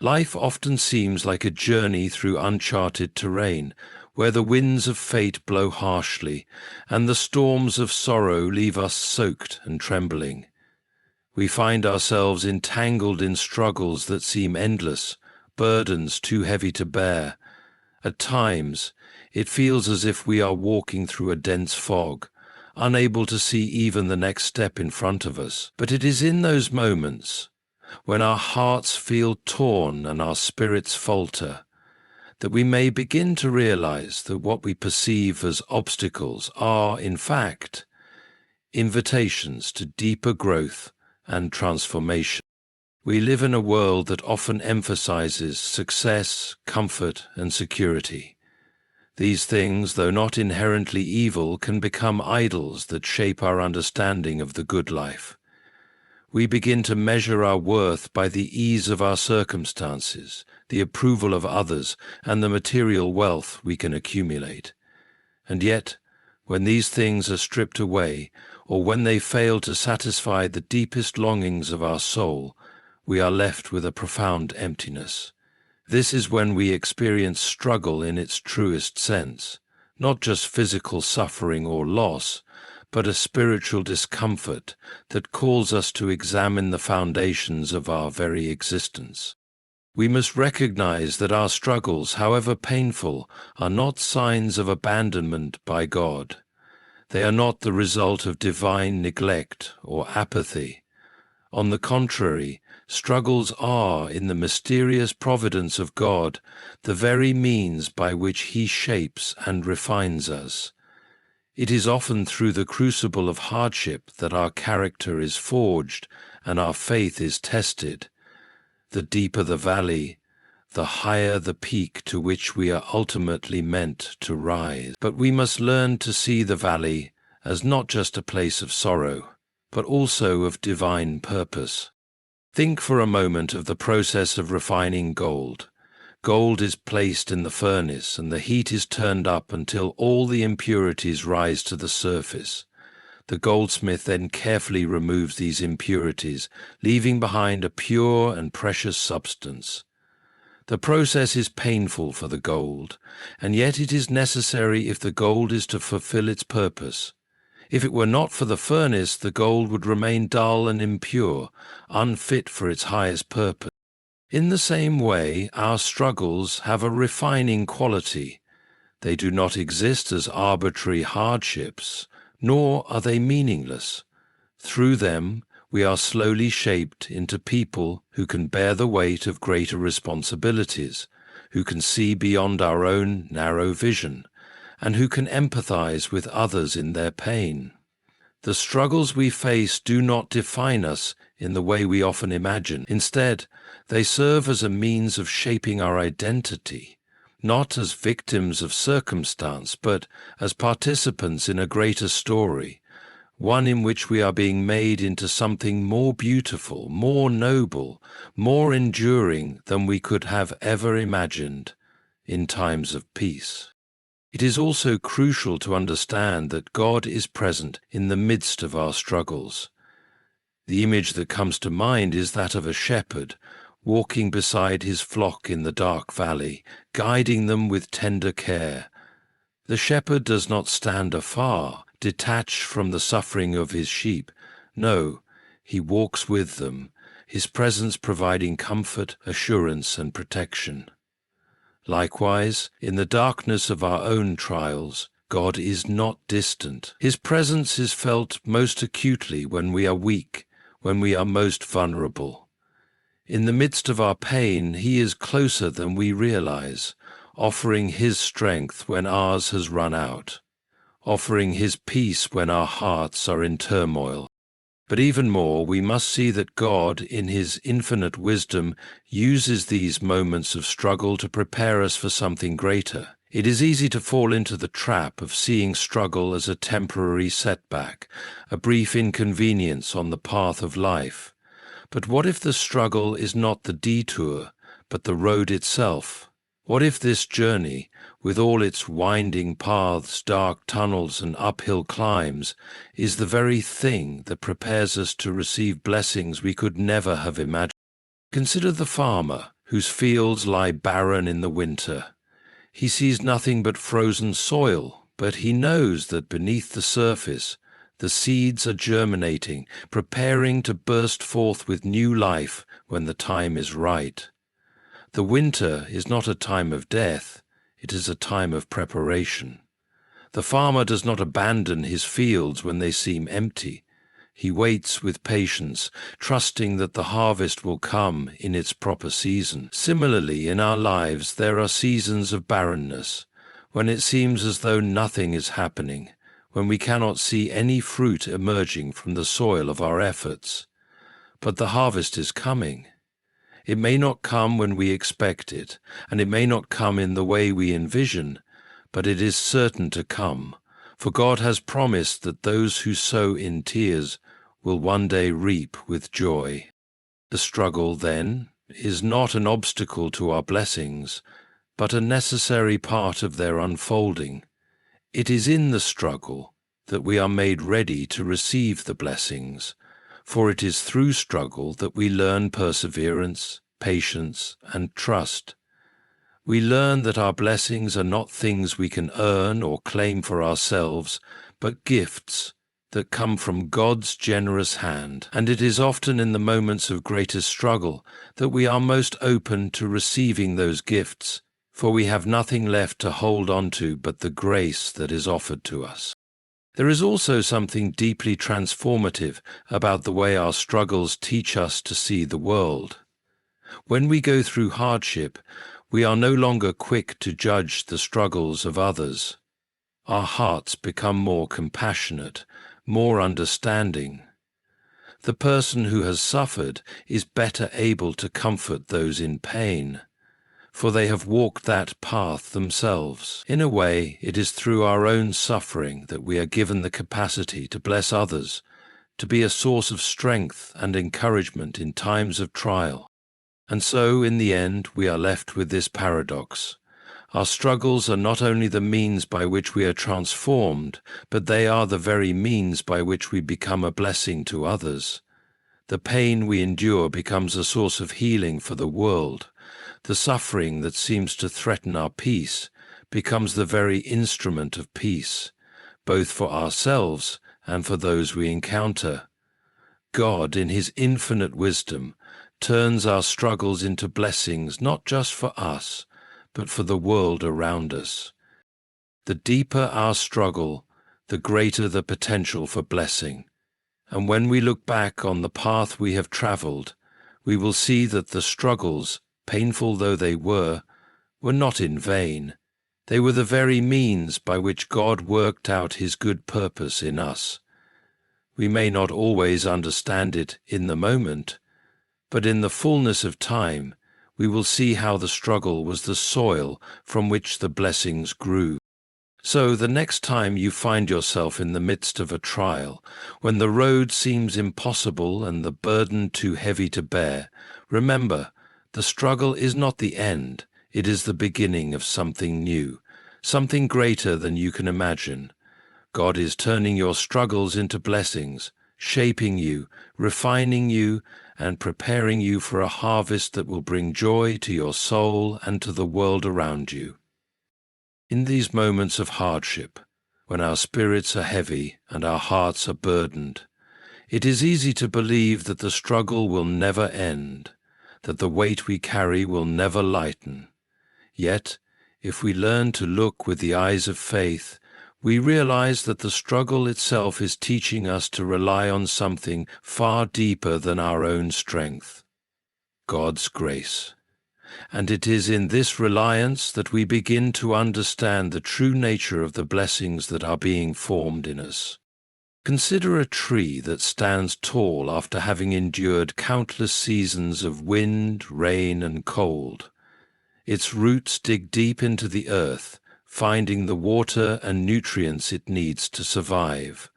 Life often seems like a journey through uncharted terrain, where the winds of fate blow harshly, and the storms of sorrow leave us soaked and trembling. We find ourselves entangled in struggles that seem endless, burdens too heavy to bear. At times, it feels as if we are walking through a dense fog, unable to see even the next step in front of us. But it is in those moments, when our hearts feel torn and our spirits falter, that we may begin to realize that what we perceive as obstacles are, in fact, invitations to deeper growth and transformation. We live in a world that often emphasizes success, comfort, and security. These things, though not inherently evil, can become idols that shape our understanding of the good life. We begin to measure our worth by the ease of our circumstances, the approval of others, and the material wealth we can accumulate. And yet, when these things are stripped away, or when they fail to satisfy the deepest longings of our soul, we are left with a profound emptiness. This is when we experience struggle in its truest sense, not just physical suffering or loss, but a spiritual discomfort that calls us to examine the foundations of our very existence. We must recognize that our struggles, however painful, are not signs of abandonment by God. They are not the result of divine neglect or apathy. On the contrary, struggles are, in the mysterious providence of God, the very means by which He shapes and refines us. It is often through the crucible of hardship that our character is forged and our faith is tested. The deeper the valley, the higher the peak to which we are ultimately meant to rise. But we must learn to see the valley as not just a place of sorrow, but also of divine purpose. Think for a moment of the process of refining gold. Gold is placed in the furnace, and the heat is turned up until all the impurities rise to the surface. The goldsmith then carefully removes these impurities, leaving behind a pure and precious substance. The process is painful for the gold, and yet it is necessary if the gold is to fulfill its purpose. If it were not for the furnace, the gold would remain dull and impure, unfit for its highest purpose. In the same way, our struggles have a refining quality. They do not exist as arbitrary hardships, nor are they meaningless. Through them, we are slowly shaped into people who can bear the weight of greater responsibilities, who can see beyond our own narrow vision, and who can empathize with others in their pain. The struggles we face do not define us in the way we often imagine. Instead, they serve as a means of shaping our identity, not as victims of circumstance, but as participants in a greater story, one in which we are being made into something more beautiful, more noble, more enduring than we could have ever imagined in times of peace. It is also crucial to understand that God is present in the midst of our struggles. The image that comes to mind is that of a shepherd walking beside his flock in the dark valley, guiding them with tender care. The shepherd does not stand afar, detached from the suffering of his sheep. No, he walks with them, his presence providing comfort, assurance, and protection. Likewise, in the darkness of our own trials, God is not distant. His presence is felt most acutely when we are weak, when we are most vulnerable. In the midst of our pain, He is closer than we realize, offering His strength when ours has run out, offering His peace when our hearts are in turmoil. But even more, we must see that God, in His infinite wisdom, uses these moments of struggle to prepare us for something greater. It is easy to fall into the trap of seeing struggle as a temporary setback, a brief inconvenience on the path of life. But what if the struggle is not the detour, but the road itself? What if this journey, with all its winding paths, dark tunnels, and uphill climbs, is the very thing that prepares us to receive blessings we could never have imagined? Consider the farmer whose fields lie barren in the winter. He sees nothing but frozen soil, but he knows that beneath the surface the seeds are germinating, preparing to burst forth with new life when the time is right. The winter is not a time of death, it is a time of preparation. The farmer does not abandon his fields when they seem empty. He waits with patience, trusting that the harvest will come in its proper season. Similarly, in our lives, there are seasons of barrenness, when it seems as though nothing is happening, when we cannot see any fruit emerging from the soil of our efforts. But the harvest is coming. It may not come when we expect it, and it may not come in the way we envision, but it is certain to come, for God has promised that those who sow in tears will one day reap with joy. The struggle, then, is not an obstacle to our blessings, but a necessary part of their unfolding. It is in the struggle that we are made ready to receive the blessings, for it is through struggle that we learn perseverance, patience, and trust. We learn that our blessings are not things we can earn or claim for ourselves, but gifts that come from God's generous hand, and it is often in the moments of greatest struggle that we are most open to receiving those gifts, for we have nothing left to hold on to but the grace that is offered to us. There is also something deeply transformative about the way our struggles teach us to see the world. When we go through hardship, we are no longer quick to judge the struggles of others. Our hearts become more compassionate, more understanding. The person who has suffered is better able to comfort those in pain, for they have walked that path themselves. In a way, it is through our own suffering that we are given the capacity to bless others, to be a source of strength and encouragement in times of trial. And so, in the end, we are left with this paradox. Our struggles are not only the means by which we are transformed, but they are the very means by which we become a blessing to others. The pain we endure becomes a source of healing for the world. The suffering that seems to threaten our peace becomes the very instrument of peace, both for ourselves and for those we encounter. God, in his infinite wisdom, turns our struggles into blessings not just for us, but for the world around us. The deeper our struggle, the greater the potential for blessing. And when we look back on the path we have traveled, we will see that the struggles, painful though they were not in vain. They were the very means by which God worked out his good purpose in us. We may not always understand it in the moment, but in the fullness of time, we will see how the struggle was the soil from which the blessings grew. So the next time you find yourself in the midst of a trial, when the road seems impossible and the burden too heavy to bear, remember, the struggle is not the end, it is the beginning of something new, something greater than you can imagine. God is turning your struggles into blessings, shaping you, refining you, and preparing you for a harvest that will bring joy to your soul and to the world around you. In these moments of hardship, when our spirits are heavy and our hearts are burdened, it is easy to believe that the struggle will never end, that the weight we carry will never lighten. Yet, if we learn to look with the eyes of faith, we realize that the struggle itself is teaching us to rely on something far deeper than our own strength, God's grace. And it is in this reliance that we begin to understand the true nature of the blessings that are being formed in us. Consider a tree that stands tall after having endured countless seasons of wind, rain, and cold. Its roots dig deep into the earth, finding the water and nutrients it needs to survive.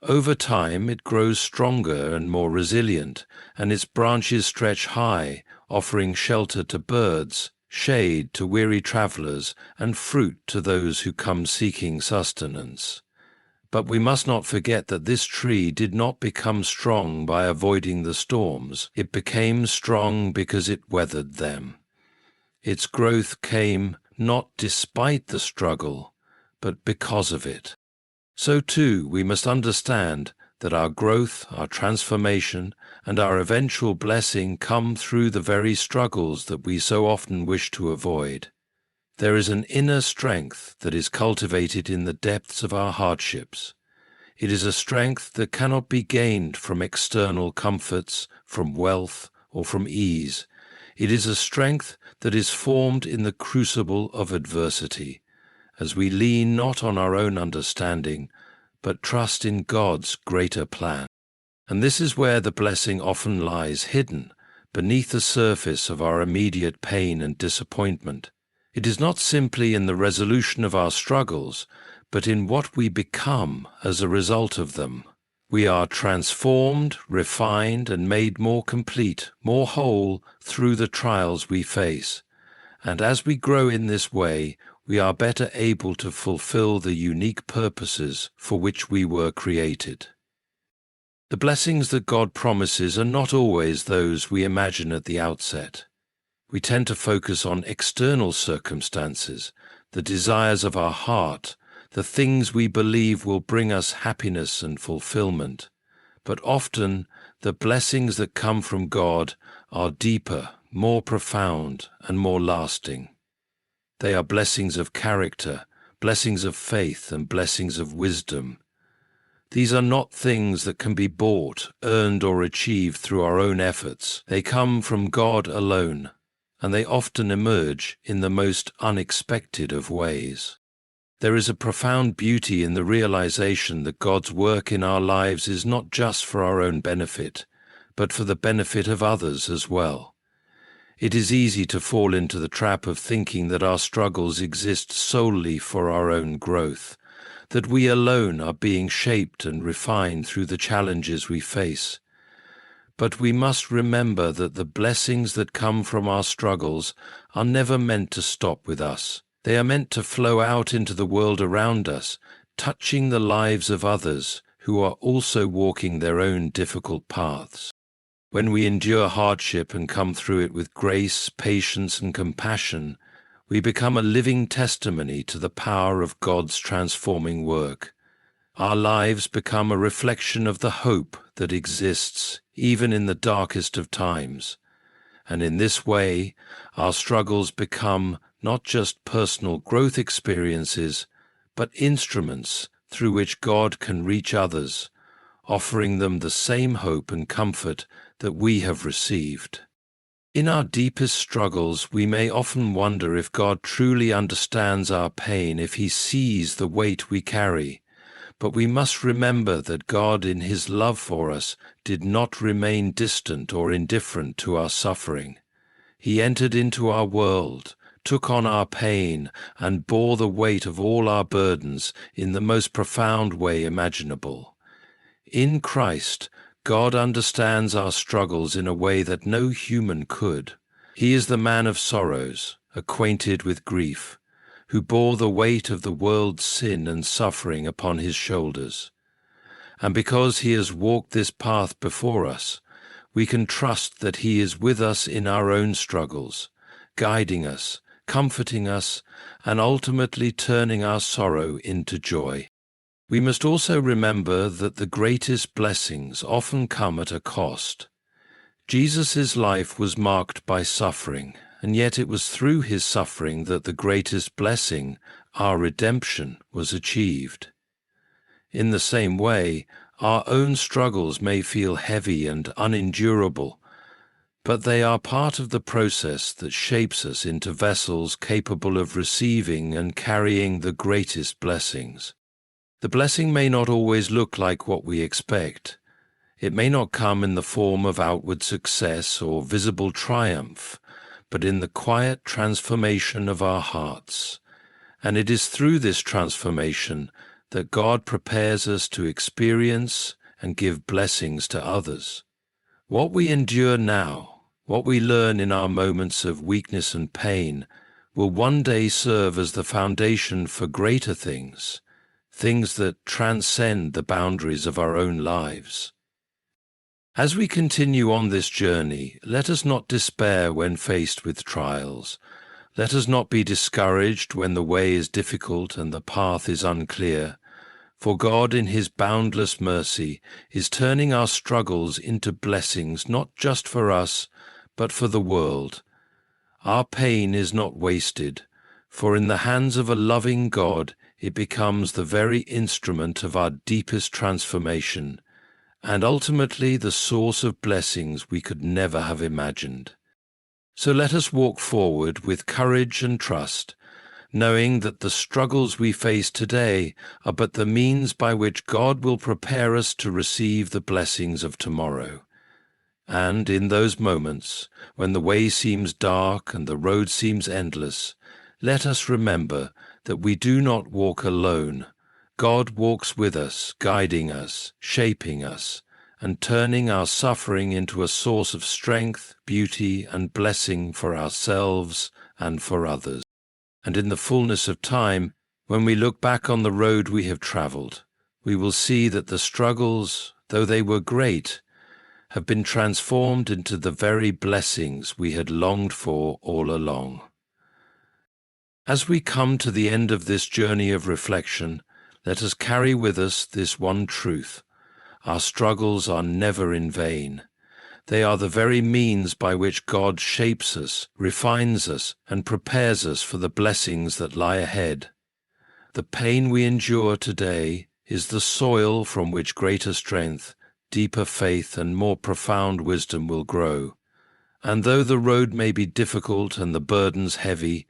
Over time, it grows stronger and more resilient, and its branches stretch high, offering shelter to birds, shade to weary travelers, and fruit to those who come seeking sustenance. But we must not forget that this tree did not become strong by avoiding the storms. It became strong because it weathered them. Its growth came not despite the struggle, but because of it. So too, we must understand that our growth, our transformation, and our eventual blessing come through the very struggles that we so often wish to avoid. There is an inner strength that is cultivated in the depths of our hardships. It is a strength that cannot be gained from external comforts, from wealth, or from ease. It is a strength that is formed in the crucible of adversity, as we lean not on our own understanding, but trust in God's greater plan. And this is where the blessing often lies hidden, beneath the surface of our immediate pain and disappointment. It is not simply in the resolution of our struggles, but in what we become as a result of them. We are transformed, refined, and made more complete, more whole through the trials we face. And as we grow in this way, we are better able to fulfill the unique purposes for which we were created. The blessings that God promises are not always those we imagine at the outset. We tend to focus on external circumstances, the desires of our heart, the things we believe will bring us happiness and fulfillment. But often, the blessings that come from God are deeper, more profound, and more lasting. They are blessings of character, blessings of faith, and blessings of wisdom. These are not things that can be bought, earned, or achieved through our own efforts. They come from God alone, and they often emerge in the most unexpected of ways. There is a profound beauty in the realization that God's work in our lives is not just for our own benefit, but for the benefit of others as well. It is easy to fall into the trap of thinking that our struggles exist solely for our own growth, that we alone are being shaped and refined through the challenges we face. But we must remember that the blessings that come from our struggles are never meant to stop with us. They are meant to flow out into the world around us, touching the lives of others who are also walking their own difficult paths. When we endure hardship and come through it with grace, patience, and compassion, we become a living testimony to the power of God's transforming work. Our lives become a reflection of the hope that exists even in the darkest of times. And in this way, our struggles become not just personal growth experiences, but instruments through which God can reach others, offering them the same hope and comfort that we have received. In our deepest struggles, we may often wonder if God truly understands our pain, if He sees the weight we carry. But we must remember that God, in His love for us, did not remain distant or indifferent to our suffering. He entered into our world, took on our pain, and bore the weight of all our burdens in the most profound way imaginable. In Christ, God understands our struggles in a way that no human could. He is the man of sorrows, acquainted with grief, who bore the weight of the world's sin and suffering upon His shoulders. And because He has walked this path before us, we can trust that He is with us in our own struggles, guiding us, comforting us, and ultimately turning our sorrow into joy. We must also remember that the greatest blessings often come at a cost. Jesus' life was marked by suffering, and yet it was through His suffering that the greatest blessing, our redemption, was achieved. In the same way, our own struggles may feel heavy and unendurable, but they are part of the process that shapes us into vessels capable of receiving and carrying the greatest blessings. The blessing may not always look like what we expect. It may not come in the form of outward success or visible triumph, but in the quiet transformation of our hearts. And it is through this transformation that God prepares us to experience and give blessings to others. What we endure now, what we learn in our moments of weakness and pain, will one day serve as the foundation for greater things, things that transcend the boundaries of our own lives. As we continue on this journey, let us not despair when faced with trials, Let us not be discouraged when the way is difficult and the path is unclear, for God in his boundless mercy is turning our struggles into blessings not just for us, but for the world. Our pain is not wasted, for in the hands of a loving God it becomes the very instrument of our deepest transformation, and ultimately the source of blessings we could never have imagined. So let us walk forward with courage and trust, knowing that the struggles we face today are but the means by which God will prepare us to receive the blessings of tomorrow. And in those moments, when the way seems dark and the road seems endless, let us remember that we do not walk alone. God walks with us, guiding us, shaping us, and turning our suffering into a source of strength, beauty, and blessing for ourselves and for others. And in the fullness of time, when we look back on the road we have traveled, we will see that the struggles, though they were great, have been transformed into the very blessings we had longed for all along. As we come to the end of this journey of reflection, let us carry with us this one truth: our struggles are never in vain. They are the very means by which God shapes us, refines us, and prepares us for the blessings that lie ahead. The pain we endure today is the soil from which greater strength, deeper faith, and more profound wisdom will grow. And though the road may be difficult and the burdens heavy,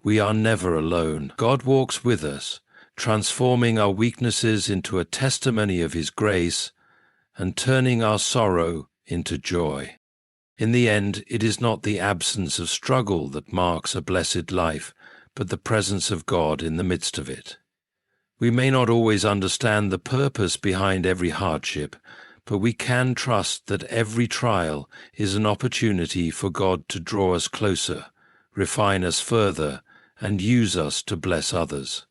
we are never alone. God walks with us, transforming our weaknesses into a testimony of his grace and turning our sorrow into joy. In the end, it is not the absence of struggle that marks a blessed life, but the presence of God in the midst of it. We may not always understand the purpose behind every hardship, but we can trust that every trial is an opportunity for God to draw us closer, refine us further, and use us to bless others.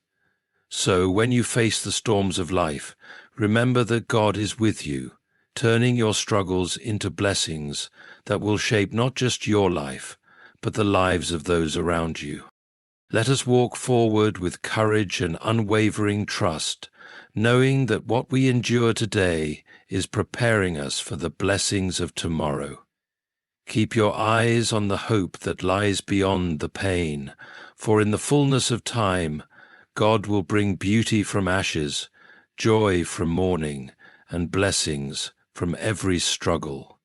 So, when you face the storms of life, remember that God is with you, turning your struggles into blessings that will shape not just your life, but the lives of those around you. Let us walk forward with courage and unwavering trust, knowing that what we endure today is preparing us for the blessings of tomorrow. Keep your eyes on the hope that lies beyond the pain, for in the fullness of time, God will bring beauty from ashes, joy from mourning, and blessings from every struggle.